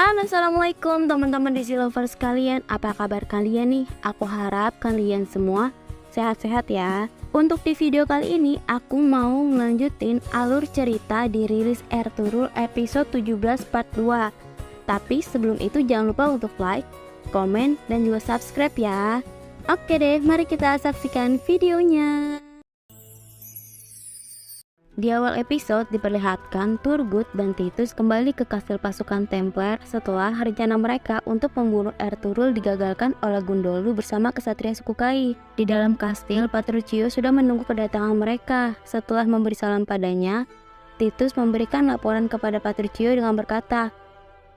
Halo, assalamualaikum teman-teman DC lovers kalian. Apa kabar kalian nih? Aku harap kalian semua sehat-sehat ya. Untuk di video kali ini aku mau ngelanjutin alur cerita di rilis Ertugrul episode 17 part 2. Tapi sebelum itu jangan lupa untuk like, komen, dan juga subscribe ya. Oke deh, mari kita saksikan videonya. Di awal episode diperlihatkan Turgut dan Titus kembali ke kastil pasukan Templar setelah rencana mereka untuk membunuh Ertugrul digagalkan oleh Gundoldu bersama kesatria suku Kai. Di dalam kastil, Petruchio sudah menunggu kedatangan mereka. Setelah memberi salam padanya, Titus memberikan laporan kepada Petruchio dengan berkata,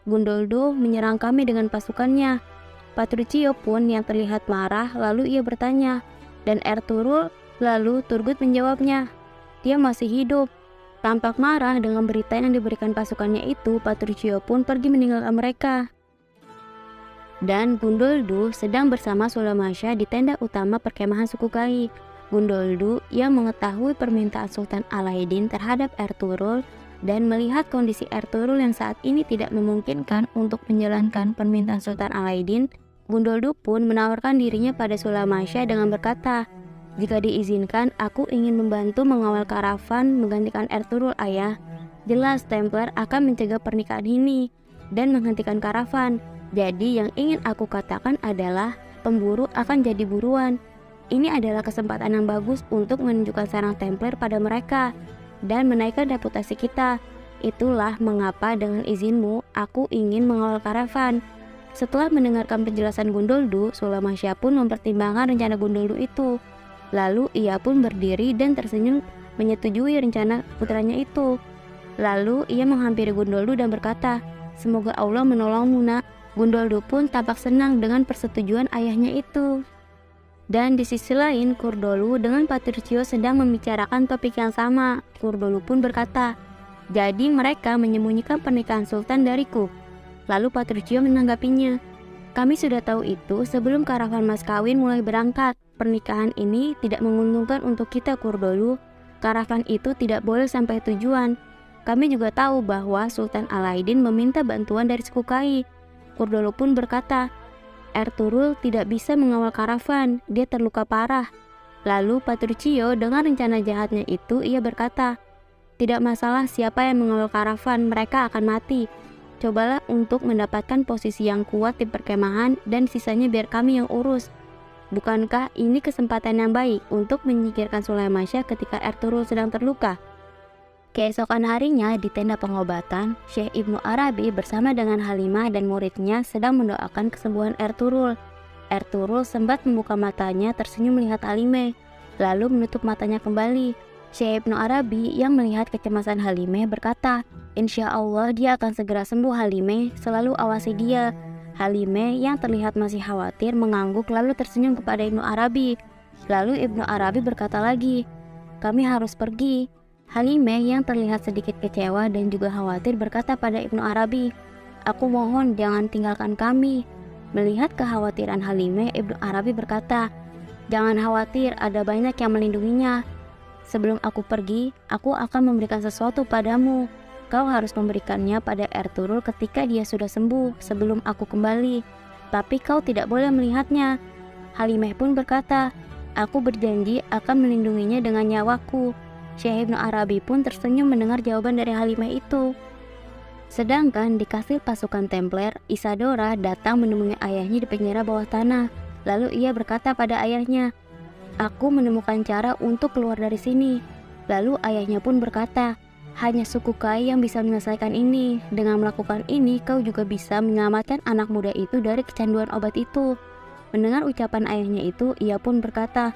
"Gundoldu menyerang kami dengan pasukannya." Petruchio pun yang terlihat marah, lalu ia bertanya, "Dan Ertugrul?" Lalu Turgut menjawabnya, "Dia masih hidup." Tampak marah dengan berita yang diberikan pasukannya itu, Petruchio pun pergi meninggalkan mereka. Dan Gundoldu sedang bersama Sulamasya di tenda utama perkemahan suku Kai. Gundoldu yang mengetahui permintaan Sultan Alaidin terhadap Ertugrul dan melihat kondisi Ertugrul yang saat ini tidak memungkinkan untuk menjalankan permintaan Sultan Alaidin, Gundoldu pun menawarkan dirinya pada Sulamasya dengan berkata, "Jika diizinkan, aku ingin membantu mengawal karavan menggantikan Ertugrul, ayah. Jelas Templar akan mencegah pernikahan ini dan menghentikan karavan. Jadi yang ingin aku katakan adalah pemburu akan jadi buruan. Ini adalah kesempatan yang bagus untuk menunjukkan sarang Templar pada mereka dan menaikkan reputasi kita. Itulah mengapa dengan izinmu aku ingin mengawal karavan." Setelah mendengarkan penjelasan Gundoldu, Sulamasya pun mempertimbangkan rencana Gundoldu itu. Lalu ia pun berdiri dan tersenyum menyetujui rencana putranya itu. Lalu ia menghampiri Gundoldu dan berkata, "Semoga Allah menolongmu, nak." Gundoldu pun tampak senang dengan persetujuan ayahnya itu. Dan di sisi lain, Kurdolu dengan Petruchio sedang membicarakan topik yang sama. Kurdolu pun berkata, "Jadi mereka menyembunyikan pernikahan Sultan dariku." Lalu Petruchio menanggapinya, "Kami sudah tahu itu sebelum karavan mas kawin mulai berangkat. Pernikahan ini tidak menguntungkan untuk kita, Kurdolu. Karavan itu tidak boleh sampai tujuan. Kami juga tahu bahwa Sultan Alaidin meminta bantuan dari suku Kai." Kurdolu pun berkata, "Ertugrul tidak bisa mengawal karavan, dia terluka parah." Lalu Petruchio dengan rencana jahatnya itu ia berkata, "Tidak masalah siapa yang mengawal karavan, mereka akan mati. Cobalah untuk mendapatkan posisi yang kuat di perkemahan dan sisanya biar kami yang urus. Bukankah ini kesempatan yang baik untuk menyingkirkan Sulamasya ketika Ertugrul sedang terluka?" Keesokan harinya di tenda pengobatan, Syekh Ibnu Arabi bersama dengan Halimah dan muridnya sedang mendoakan kesembuhan Ertugrul. Ertugrul sempat membuka matanya tersenyum melihat Halimah, lalu menutup matanya kembali. Syekh Ibnu Arabi yang melihat kecemasan Halimah berkata, "Insya Allah dia akan segera sembuh, Halimah, selalu awasi dia." Halimah yang terlihat masih khawatir mengangguk lalu tersenyum kepada Ibnu Arabi. Lalu Ibnu Arabi berkata lagi, "Kami harus pergi." Halimah yang terlihat sedikit kecewa dan juga khawatir berkata pada Ibnu Arabi, "Aku mohon jangan tinggalkan kami." Melihat kekhawatiran Halimah, Ibnu Arabi berkata, "Jangan khawatir, ada banyak yang melindunginya. Sebelum aku pergi, aku akan memberikan sesuatu padamu. Kau harus memberikannya pada Ertugrul ketika dia sudah sembuh sebelum aku kembali. Tapi kau tidak boleh melihatnya." Halimah pun berkata, "Aku berjanji akan melindunginya dengan nyawaku." Syekh Ibnu Arabi pun tersenyum mendengar jawaban dari Halimah itu. Sedangkan di kastil pasukan Templar, Isadora datang menemui ayahnya di penjara bawah tanah. Lalu ia berkata pada ayahnya, "Aku menemukan cara untuk keluar dari sini." Lalu ayahnya pun berkata, "Hanya suku Kai yang bisa menyelesaikan ini. Dengan melakukan ini, kau juga bisa menyelamatkan anak muda itu dari kecanduan obat itu." Mendengar ucapan ayahnya itu, ia pun berkata,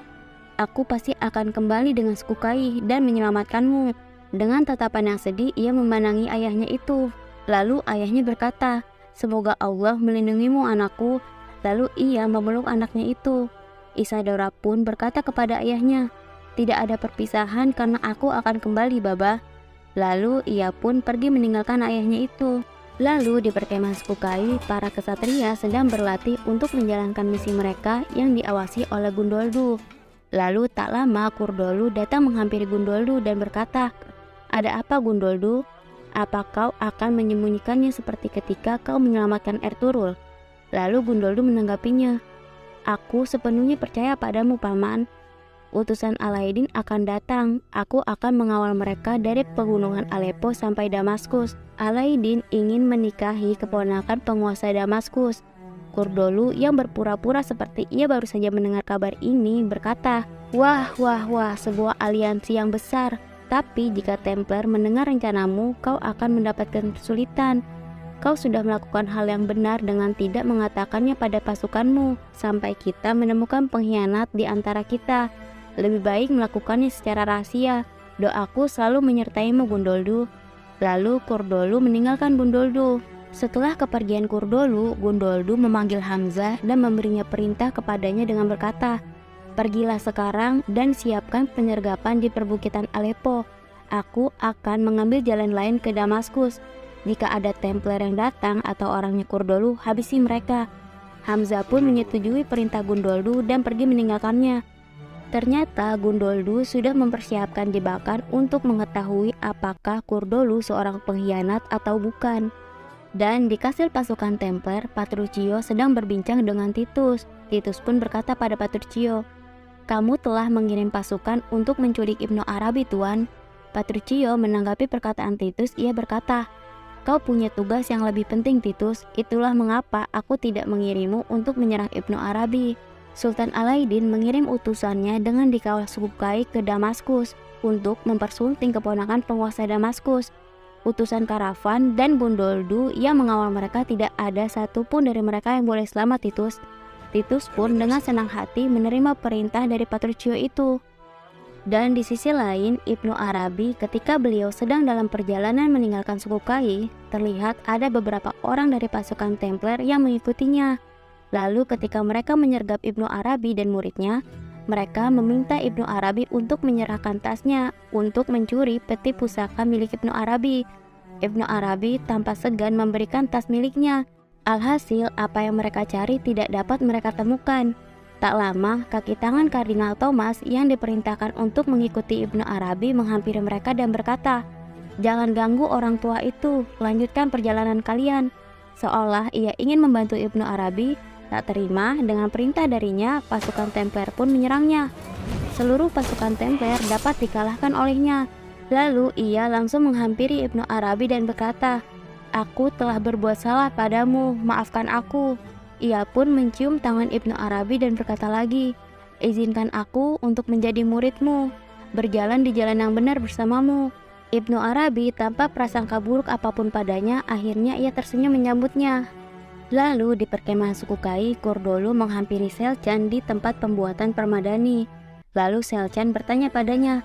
"Aku pasti akan kembali dengan suku Kai dan menyelamatkanmu." Dengan tatapan yang sedih, ia memandangi ayahnya itu. Lalu ayahnya berkata, "Semoga Allah melindungimu, anakku." Lalu ia memeluk anaknya itu. Isadora pun berkata kepada ayahnya, "Tidak ada perpisahan karena aku akan kembali, Baba." Lalu ia pun pergi meninggalkan ayahnya itu. Lalu di perkemahan suku Kai, para kesatria sedang berlatih untuk menjalankan misi mereka yang diawasi oleh Gundoldu. Lalu tak lama Kurdolu datang menghampiri Gundoldu dan berkata, "Ada apa, Gundoldu?" apa kau akan menyembunyikannya seperti ketika kau menyelamatkan Ertugrul? Lalu Gundoldu menanggapinya, aku sepenuhnya percaya padamu, Paman. Utusan Alaidin akan datang. Aku akan mengawal mereka dari pegunungan Aleppo sampai Damaskus. Alaidin ingin menikahi keponakan penguasa Damaskus. Kurdolu yang berpura-pura seperti ia baru saja mendengar kabar ini berkata, wah, sebuah aliansi yang besar. Tapi jika Templar mendengar rencanamu, kau akan mendapatkan kesulitan. Kau sudah melakukan hal yang benar dengan tidak mengatakannya pada pasukanmu, sampai kita menemukan pengkhianat di antara kita. Lebih baik melakukannya secara rahasia. Doaku selalu menyertaimu, Gundoldu. Lalu Kurdolu meninggalkan Gundoldu. Setelah kepergian Kurdolu, Gundoldu memanggil Hamzah dan memberinya perintah kepadanya dengan berkata, pergilah sekarang dan siapkan penyergapan di perbukitan Aleppo. Aku akan mengambil jalan lain ke Damaskus. Jika ada Templar yang datang atau orangnya Kurdolu, habisi mereka. Hamzah pun menyetujui perintah Gundoldu dan pergi meninggalkannya. Ternyata Gundoldu sudah mempersiapkan jebakan untuk mengetahui apakah Kurdolu seorang pengkhianat atau bukan. Dan di kastil pasukan Templar, Petruchio sedang berbincang dengan Titus. Titus pun berkata pada Petruchio, kamu telah mengirim pasukan untuk menculik Ibnu Arabi, Tuan. Petruchio menanggapi perkataan Titus, ia berkata, kau punya tugas yang lebih penting, Titus. Itulah mengapa aku tidak mengirimmu untuk menyerang Ibnu Arabi. Sultan Alaidin mengirim utusannya dengan dikawal Sukai ke Damaskus untuk mempersunting keponakan penguasa Damaskus. Utusan karavan dan Gundoldu yang mengawal mereka tidak ada satupun dari mereka yang boleh selamat, Titus. Titus pun dengan senang hati menerima perintah dari Petruchio itu. Dan di sisi lain, Ibnu Arabi ketika beliau sedang dalam perjalanan meninggalkan Sukai, terlihat ada beberapa orang dari pasukan Templar yang mengikutinya. Lalu ketika mereka menyergap Ibnu Arabi dan muridnya, mereka meminta Ibnu Arabi untuk menyerahkan tasnya untuk mencuri peti pusaka milik Ibnu Arabi. Ibnu Arabi tanpa segan memberikan tas miliknya. Alhasil apa yang mereka cari tidak dapat mereka temukan. Tak lama, kaki tangan Kardinal Thomas yang diperintahkan untuk mengikuti Ibnu Arabi menghampiri mereka dan berkata, jangan ganggu orang tua itu, lanjutkan perjalanan kalian. Seolah ia ingin membantu Ibnu Arabi. Tak terima dengan perintah darinya, pasukan Templar pun menyerangnya. Seluruh pasukan Templar dapat dikalahkan olehnya. Lalu ia langsung menghampiri Ibnu Arabi dan berkata, aku telah berbuat salah padamu, maafkan aku. Ia pun mencium tangan Ibnu Arabi dan berkata lagi, izinkan aku untuk menjadi muridmu, berjalan di jalan yang benar bersamamu. Ibnu Arabi tanpa prasangka buruk apapun padanya, akhirnya ia tersenyum menyambutnya. Lalu di perkemahan suku Kai, Kurdolu menghampiri Selcan di tempat pembuatan permadani. Lalu Selcan bertanya padanya,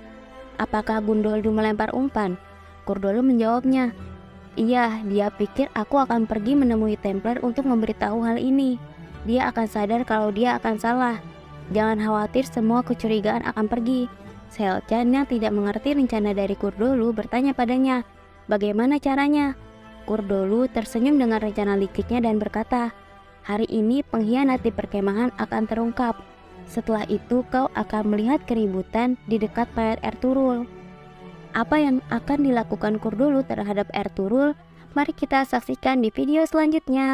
apakah Gundoldu melempar umpan? Kurdolu menjawabnya, iya, dia pikir aku akan pergi menemui Templar untuk memberitahu hal ini. Dia akan sadar kalau dia akan salah. Jangan khawatir, semua kecurigaan akan pergi. Selcan yang tidak mengerti rencana dari Kurdolu bertanya padanya, bagaimana caranya? Kurdolu tersenyum dengan rencana likiknya dan berkata, hari ini pengkhianat di perkemahan akan terungkap. Setelah itu kau akan melihat keributan di dekat planet Ertugrul. Apa yang akan dilakukan Kurdolu terhadap Ertugrul? Mari kita saksikan di video selanjutnya.